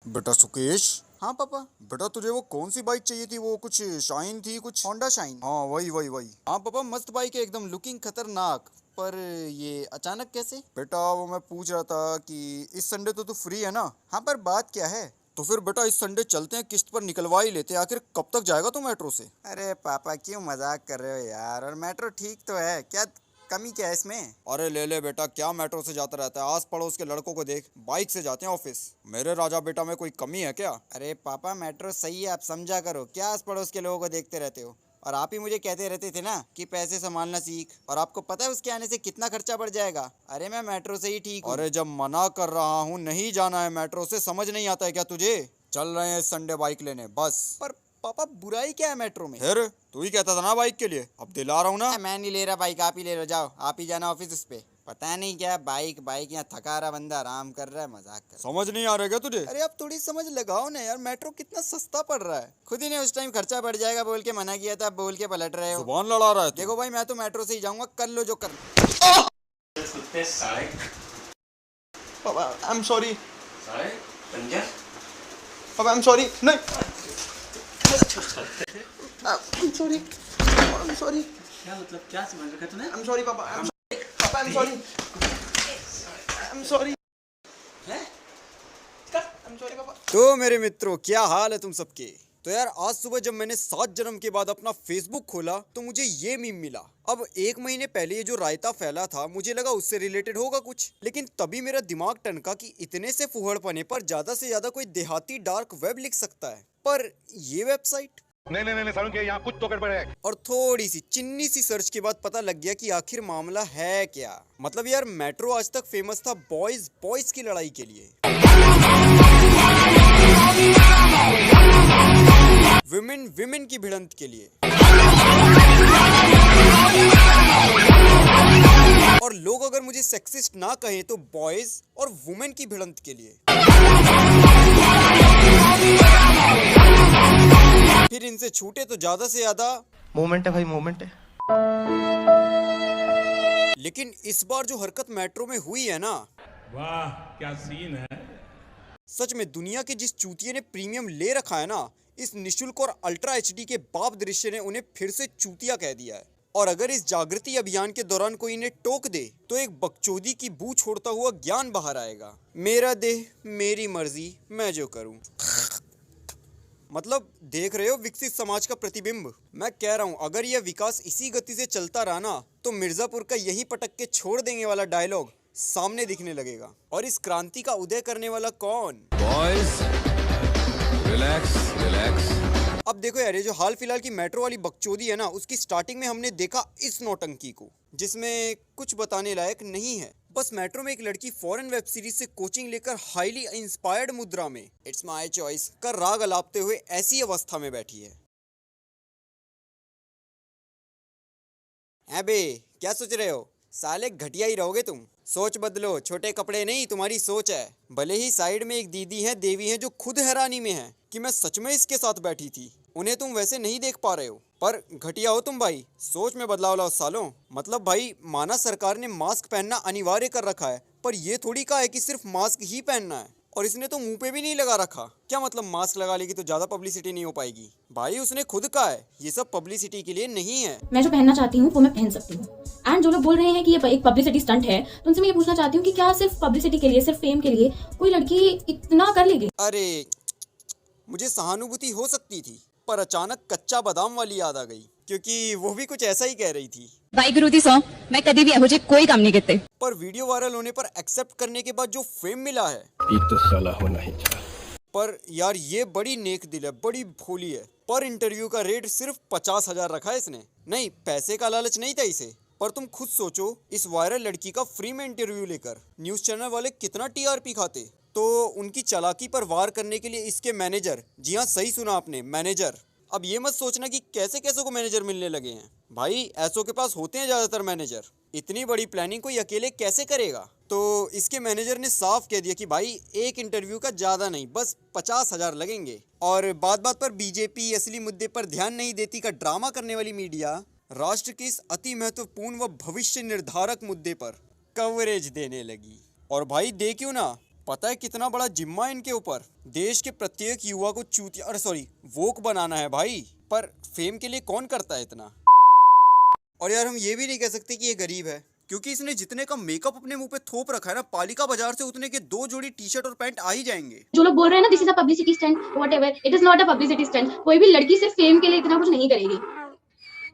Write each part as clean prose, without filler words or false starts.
बेटा सुकेश। हाँ पापा। बेटा तुझे वो कौन सी बाइक चाहिए थी? वो कुछ शाइन थी, कुछ होंडा शाइन। हाँ वही वही वही। हाँ पापा मस्त बाइक है एकदम, लुकिंग खतरनाक। पर ये अचानक कैसे? बेटा वो मैं पूछ रहा था कि इस संडे तो तू फ्री है ना? हाँ पर बात क्या है? तो फिर बेटा इस संडे चलते हैं, किस्त पर निकलवा ही लेते हैं। आखिर कब तक जाएगा तू मेट्रो से? अरे पापा क्यों मजाक कर रहे हो यार, और मेट्रो ठीक तो है, क्या कमी क्या है इसमें? अरे ले ले बेटा, क्या मेट्रो से जाता रहता है? आस पड़ोस के लड़कों को देख, बाइक से जाते हैं ऑफिस। मेरे राजा बेटा में कोई कमी है क्या? अरे पापा मेट्रो सही है, आप समझा करो, क्या आस पड़ोस के लोगों को देखते रहते हो? और आप ही मुझे कहते रहते थे ना कि पैसे संभालना सीख, और आपको पता है उसके आने से कितना खर्चा बढ़ जाएगा। अरे मैं मेट्रो से ही ठीक हूँ। अरे जब मना कर रहा हूँ नहीं जाना है मेट्रो से, समझ नहीं आता है क्या तुझे? चल रहे हैं इस संडे बाइक लेने बस। पर पापा बुराई क्या है मेट्रो में? फिर तू ही कहता था ना बाइक के लिए, अब दिला रहा हूँ ना। मैं नहीं ले रहा बाइक, आप ही ले लो, जाओ आप ही जाना ऑफिस उस पे। पता नहीं क्या बाइक बाइक, यहाँ थका रहा बंदा आराम कर रहा है, मजाक कर। समझ नहीं आ रहा क्या तुझे? अरे अब थोड़ी समझ लगाओ ना यार, मेट्रो कितना सस्ता पड़ रहा है। खुद ही ने उस टाइम खर्चा बढ़ जाएगा बोल के मना किया था, अब बोल के पलट रहे हो। जुबान लड़ा रहा है तू। देखो भाई मैं तो मेट्रो से ही जाऊंगा, कर लो जो कर। कुत्ते साले। पापा आई एम सॉरी। साले पंजा। पापा आई एम सॉरी। नहीं I am sorry, I am sorry. क्या मतलब, क्या समझ रखा तूने? आई am sorry papa, I am sorry papa, I am sorry, I am sorry. हैं? आई एम सॉरी पापा। तो मेरे मित्रों क्या हाल है तुम सबके? तो यार आज सुबह जब मैंने 7 जन्म के बाद अपना फेसबुक खोला तो मुझे ये मीम मिला। अब 1 महीने पहले ये जो रायता फैला था मुझे लगा उससे रिलेटेड होगा कुछ, लेकिन तभी मेरा दिमाग टनका कि इतने से फुहड़पने पर ज्यादा से ज्यादा कोई देहाती डार्क वेब लिख सकता है, पर ये वेबसाइट नहीं सारुण के यहाँ कुछ तो गड़बड़ है। और थोड़ी सी चिन्नी सी सर्च के बाद पता लग गया कि आखिर मामला है क्या। मतलब यार मेट्रो आज तक फेमस था बॉयज बॉयज की लड़ाई के लिए, विमेन विमेन की भिड़ंत के लिए, और लोग अगर मुझे सेक्सिस्ट ना कहें तो बॉयज और वुमेन की भिड़ंत के लिए। फिर इनसे छूटे तो ज्यादा से ज्यादा मोमेंट है भाई, मोमेंट है। लेकिन इस बार जो हरकत मेट्रो में हुई है ना, वाह क्या सीन है। सच में दुनिया के जिस चूतिये ने प्रीमियम ले रखा है ना, इस निशुल्क और अल्ट्रा एचडी के बाप दृश्य ने उन्हें फिर से चूतिया कह दिया है। और अगर इस जागृति अभियान के दौरान कोई इन्हें टोक दे तो एक बकचोदी की बू छोड़ता हुआ ज्ञान बाहर आएगा। मेरा देह मेरी मर्जी, मैं जो करूं। मतलब देख रहे हो विकसित समाज का प्रतिबिंब। मैं कह रहा हूँ अगर यह विकास इसी गति से चलता रहा ना तो मिर्जापुर का यही पटक के छोड़ देंगे वाला डायलॉग सामने दिखने लगेगा। और इस क्रांति का उदय करने वाला कौन? Boys relax relax. अब देखो यार, ये जो हाल फिलहाल की मेट्रो वाली बकचोदी है ना, उसकी स्टार्टिंग में हमने देखा इस नौटंकी को, जिसमें कुछ बताने लायक नहीं है। बस मेट्रो में एक लड़की फॉरेन वेब सीरीज से कोचिंग लेकर हाईली इंस्पायर्ड मुद्रा में इट्स माय चॉइस का राग अलापते हुए ऐसी अवस्था में बैठी है। अबे क्या सोच रहे हो साले, घटिया ही रहोगे तुम। सोच बदलो, छोटे कपड़े नहीं तुम्हारी सोच है। भले ही साइड में एक दीदी है, देवी है, जो खुद हैरानी में है कि मैं सच में इसके साथ बैठी थी। उन्हें तुम वैसे नहीं देख पा रहे हो, पर घटिया हो तुम भाई, सोच में बदलाव लाओ सालों। मतलब भाई माना सरकार ने मास्क पहनना अनिवार्य कर रखा है, पर ये थोड़ी कहा है कि सिर्फ मास्क ही पहनना है। और इसने तो मुंह पे भी नहीं लगा रखा। क्या मतलब मास्क लगा लेगी तो ज्यादा पब्लिसिटी नहीं हो पाएगी? भाई उसने खुद कहा है ये सब पब्लिसिटी के लिए नहीं है। मैं जो पहनना चाहती हूँ वो मैं पहन सकती हूँ। एंड जो लोग बोल रहे हैं कि ये एक पब्लिसिटी स्टंट है, तो उनसे मैं ये पूछना चाहती हूँ कि क्या सिर्फ पब्लिसिटी के लिए, सिर्फ फेम के लिए कोई लड़की इतना कर लेगी? अरे मुझे सहानुभूति हो सकती थी, पर अचानक कच्चा बादाम वाली याद आ गई, क्योंकि वो भी कुछ ऐसा ही कह रही थी। वाहिगुरु दी सौ मैं कभी भी एहो कोई काम नहीं करते। पर वीडियो वायरल होने पर एक्सेप्ट करने के बाद जो फेम मिला है, ये तो साला होना ही चाहिए। पर यार ये बड़ी नेक दिल है, बड़ी भोली है। पर इंटरव्यू का रेट सिर्फ 50,000 रखा है इसने। नहीं, पैसे का लालच नहीं था इसे। पर तुम खुद सोचो, इस वायरल लड़की का फ्री में इंटरव्यू लेकर न्यूज चैनल वाले कितना टीआरपी खाते। तो उनकी चालाकी पर वार करने के लिए इसके मैनेजर, जी हाँ सही सुना आपने, मैनेजर। अब ये मत सोचना कि कैसे कैसे को मैनेजर मिलने लगे हैं। भाई ऐसों के पास होते हैं ज्यादातर मैनेजर। इतनी बड़ी प्लानिंग कोई अकेले कैसे करेगा? तो इसके मैनेजर ने साफ कह दिया कि भाई एक इंटरव्यू का ज्यादा नहीं, बस 50,000 लगेंगे। और बात बात पर बीजेपी असली मुद्दे पर ध्यान नहीं देती का ड्रामा करने वाली मीडिया राष्ट्र के इस अति महत्वपूर्ण व भविष्य निर्धारक मुद्दे पर कवरेज देने लगी। और भाई दे क्यों ना, पता है कितना बड़ा जिम्मा है इनके ऊपर। देश के प्रत्येक युवा को चूतिया, अरे सॉरी, वोक बनाना है भाई। पर फेम के लिए कौन करता है इतना। और यार हम ये भी नहीं कह सकते कि ये गरीब है, क्योंकि इसने जितने का मेकअप अपने मुंह पे थोप रखा है ना, पालिका बाजार से उतने के 2 जोड़ी टी शर्ट और पैंट आ ही जाएंगे। जो लोग बोल रहे हैं ना this is a publicity stunt, whatever, it is not a publicity stunt. कोई भी लड़की सिर्फ फेम के लिए इतना कुछ नहीं करेगी।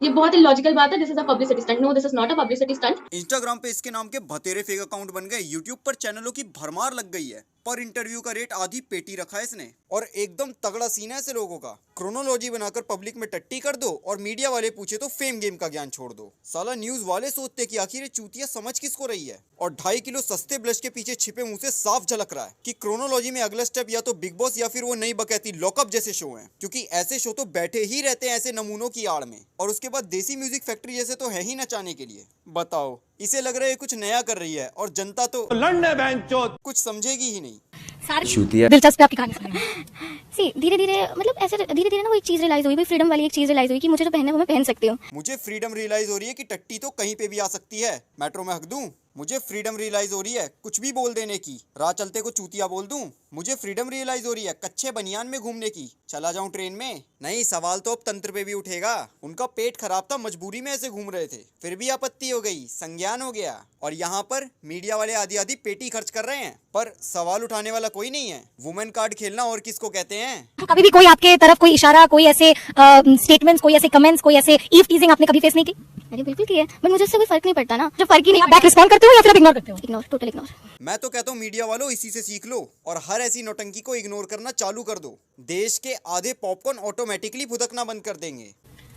ये बहुत इलॉजिकल बात है। This is a publicity stunt. No, this is not a publicity stunt. Instagram पे इसके नाम के भतेरे फेक अकाउंट बन गए, यूट्यूब पर चैनलों की भरमार लग गई है, पर इंटरव्यू का रेट आधी पेटी रखा है इसने। और एकदम तगड़ा सीन है ऐसे लोगों का। क्रोनोलॉजी बनाकर पब्लिक में टट्टी कर दो और मीडिया वाले पूछे तो फेम गेम का ज्ञान छोड़ दो। साला न्यूज वाले सोचते कि आखिर ये चूतिया समझ किसको रही है। और 2.5 किलो सस्ते ब्लश के पीछे छिपे मुंह से साफ झलक रहा है कि क्रोनोलॉजी में अगला स्टेप या तो बिग बॉस या फिर वो नई बकैती लॉकअप जैसे शो हैं, क्योंकि ऐसे शो तो बैठे ही रहते हैं ऐसे नमूनों की आड़ में। और उसके बाद देसी म्यूजिक फैक्ट्री जैसे तो है ही नचाने के लिए। बताओ, इसे लग रहा है कुछ नया कर रही है और जनता तो कुछ समझेगी ही नहीं। सारी दिलचस्प है आपकी कहानी सुनने में। सी धीरे धीरे मतलब ऐसे धीरे धीरे ना वो एक चीज रियलाइज हुई, फ्रीडम वाली एक चीज रियलाइज हुई कि मुझे जो पहनना है वो मैं पहन सकती हूँ। मुझे फ्रीडम रियलाइज हो रही है कि टट्टी तो कहीं पे भी आ सकती है, मेट्रो में हक दूं। मुझे फ्रीडम रियलाइज हो रही है कुछ भी बोल देने की, राह चलते को चूतिया बोल दूं। मुझे फ्रीडम रियलाइज हो रही है कच्चे बनियान में घूमने की, चला जाऊं ट्रेन में। नहीं, सवाल तो अब तंत्र पे भी उठेगा। उनका पेट खराब था, मजबूरी में ऐसे घूम रहे थे, फिर भी आपत्ति हो गई, संज्ञान हो गया। और यहाँ पर मीडिया वाले आधी आधी पेटी खर्च कर रहे हैं, पर सवाल उठाने वाला कोई नहीं है। वुमेन कार्ड खेलना और किसको कहते हैं। कभी भी कोई आपके तरफ कोई इशारा, कोई ऐसे स्टेटमेंट्स, कोई ऐसे कमेंट्स, कोई ऐसे ईव टीजिंग आपने कभी फेस नहीं की? मैंने बिल्कुल किया है, बट मुझे उससे कोई फर्क नहीं पड़ता ना। जब फर्क ही नहीं, आप बैक रिस्पॉन्ड करते हो या फिर आप इग्नोर करते हो? Ignore, total ignore. मैं तो कहता हूँ मीडिया वालों इसी से सीख लो और हर ऐसी नौटंकी को इग्नोर करना चालू कर दो। देश के आधे पॉपकॉर्न ऑटोमेटिकली फुदकना बंद कर देंगे।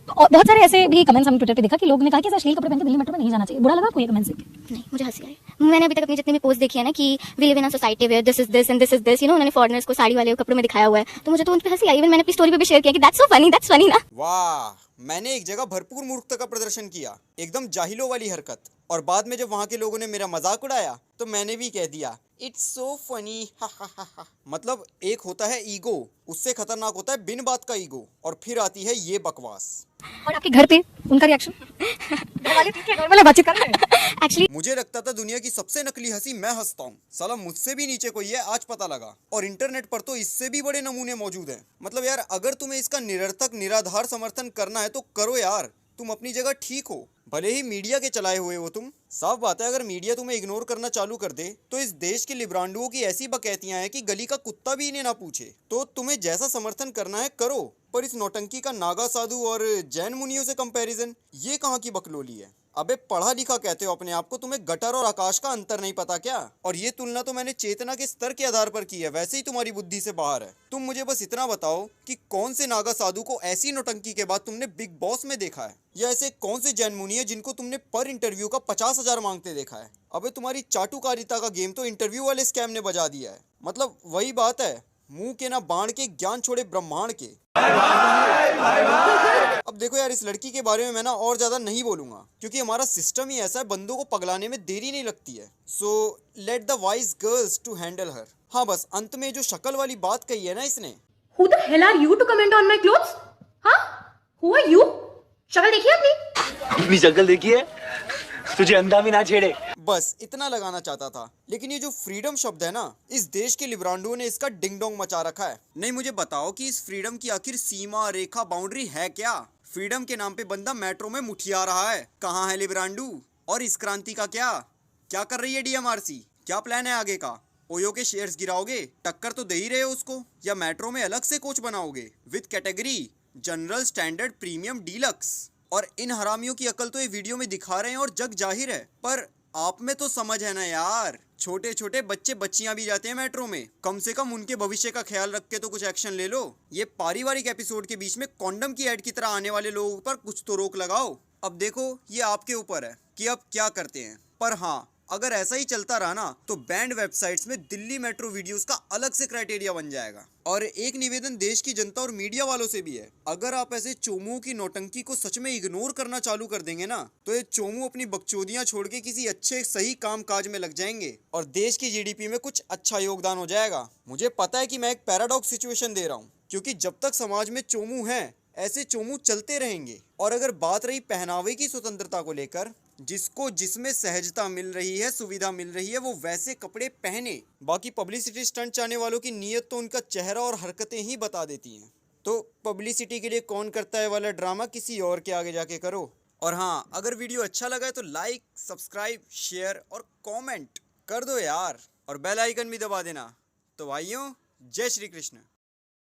और बहुत सारे ऐसे भी कमेंट्स हमने ट्विटर पे देखा कि लोग ने कहा कि ऐसा अश्लील कपड़े पहन के दिल्ली मेट्रो में नहीं जाना चाहिए। बुरा लगा कोई कमेंट्स देख के? नहीं, मुझे हंसी आई। मैंने अभी तक अपनी जितनी भी पोस्ट देखी है ना कि we live in a society where this is this and this is this, you know, उन्होंने फॉरेनर्स को साड़ी वाले कपड़ों में दिखाया हुआ है, तो मुझे तो उन पे हंसी आई। इवन मैंने अपनी स्टोरी पे भी शेयर किया कि दैट्स सो फनी ना। वाह, मैंने एक जगह भरपूर मूर्खता का प्रदर्शन किया, एकदम जाहिलों वाली हरकत। और बाद में जब वहाँ के लोगों ने मेरा मजाक उड़ाया तो मैंने भी कह दिया इट्स सो फनी। मतलब एक होता है ईगो, उससे खतरनाक होता है बिन बात का ईगो, और फिर आती है ये बकवास। और आपके घर पे उनका रिएक्शन? घर वाले ठीक है, घर वाले बातचीत कर रहे हैं। एक्चुअली मुझे लगता था दुनिया की सबसे नकली हंसी मैं हंसता हूँ, साला मुझसे भी नीचे कोई है, आज पता लगा। और इंटरनेट पर तो इससे भी बड़े नमूने मौजूद हैं। मतलब यार, अगर तुम्हें इसका निरर्थक निराधार समर्थन करना है तो करो यार, तुम अपनी जगह ठीक हो, भले ही मीडिया के चलाए हुए हो तुम। साफ बात है, अगर मीडिया तुम्हें इग्नोर करना चालू कर दे तो इस देश के लिब्रांडुओं की ऐसी बकैतियां हैं कि गली का कुत्ता भी इन्हें ना पूछे। तो तुम्हें जैसा समर्थन करना है करो, पर इस नौटंकी का नागा साधु और जैन मुनियों से कंपैरिजन, ये कहाँ की बकलोली है। अबे पढ़ा लिखा कहते हो अपने आप को, तुम्हें गटर और आकाश का अंतर नहीं पता क्या? और ये तुलना तो मैंने चेतना के स्तर के आधार पर की है, वैसे ही तुम्हारी बुद्धि से बाहर है। तुम मुझे बस इतना बताओ कि कौन से नागा साधु को ऐसी नौटंकी के बाद तुमने बिग बॉस में देखा है, या ऐसे कौन से जैन मुनि है जिनको तुमने पर इंटरव्यू का 50,000 मांगते देखा है। अबे तुम्हारी चाटुकारिता का गेम तो इंटरव्यू वाले स्कैम ने बजा दिया है। मतलब वही बात है, मुंह के ना बाण के, ज्ञान छोड़े ब्रह्मांड के। अब देखो यार, इस लड़की के बारे में मैं ना और ज्यादा नहीं बोलूंगा, क्योंकि हमारा सिस्टम ही ऐसा है, बंदों को पगलाने में देरी नहीं लगती है। So let the wise girls to handle her. हाँ, बस अंत में जो शक्ल वाली बात कही है ना इसने, Who the hell are you to comment on my clothes? हाँ? Who are you? शक्ल देखिए अपनी? अपनी शक्ल देखिए, तुझे अंधा भी ना छेड़े। बस इतना लगाना चाहता था। लेकिन ये जो फ्रीडम शब्द है ना, इस देश के लिब्रांडुओं ने इसका डिंग डोंग मचा रखा है। नहीं, मुझे बताओ कि इस फ्रीडम की आखिर सीमा रेखा बाउंड्री है क्या? फ्रीडम के नाम पे बंदा मेट्रो में मुठिया रहा है, कहाँ है लिब्रांडू? और इस क्रांति का क्या कर रही है डीएमआरसी? क्या प्लान है आगे का? ओयो के शेयर्स गिराओगे? टक्कर तो दे ही रहे हो उसको, या मेट्रो में अलग से कोच बनाओगे with category general, standard, premium, deluxe? और इन हरामियों की अकल तो ये वीडियो में दिखा रहे हैं और जग जाहिर है, पर आप में तो समझ है ना यार। छोटे छोटे बच्चे बच्चियां भी जाते हैं मेट्रो में, कम से कम उनके भविष्य का ख्याल रख के तो कुछ एक्शन ले लो। ये पारिवारिक एपिसोड के बीच में कॉन्डम की ऐड की तरह आने वाले लोगों पर कुछ तो रोक लगाओ। अब देखो, ये आपके ऊपर है कि अब क्या करते हैं। पर हाँ, अगर ऐसा ही चलता रहा ना तो बैंड वेबसाइट्स में दिल्ली मेट्रो वीडियोस का अलग से क्राइटेरिया बन जाएगा। और एक निवेदन देश की जनता और मीडिया वालों से भी है, अगर आप ऐसे चोमुओं की नौटंकी को सच में इग्नोर करना चालू कर देंगे ना, तो ये चोमू अपनी बकचोदियां छोड़ के किसी अच्छे सही काम काज में लग जाएंगे और देश की जीडीपी में कुछ अच्छा योगदान हो जाएगा। मुझे पता है कि मैं एक पैराडॉक्स सिचुएशन दे रहा हूँ, क्योंकि जब तक समाज में चोमू हैं, ऐसे चोमू चलते रहेंगे। और अगर बात रही पहनावे की स्वतंत्रता को लेकर, जिसको जिसमें सहजता मिल रही है, सुविधा मिल रही है, वो वैसे कपड़े पहने। बाकी पब्लिसिटी स्टंट चाहने वालों की नीयत तो उनका चेहरा और हरकतें ही बता देती हैं। तो पब्लिसिटी के लिए कौन करता है वाला ड्रामा किसी और के आगे जाके करो। और हाँ, अगर वीडियो अच्छा लगा है तो लाइक, सब्सक्राइब, शेयर और कमेंट कर दो यार, और बेल आइकन भी दबा देना। तो भाइयों, जय श्री कृष्ण।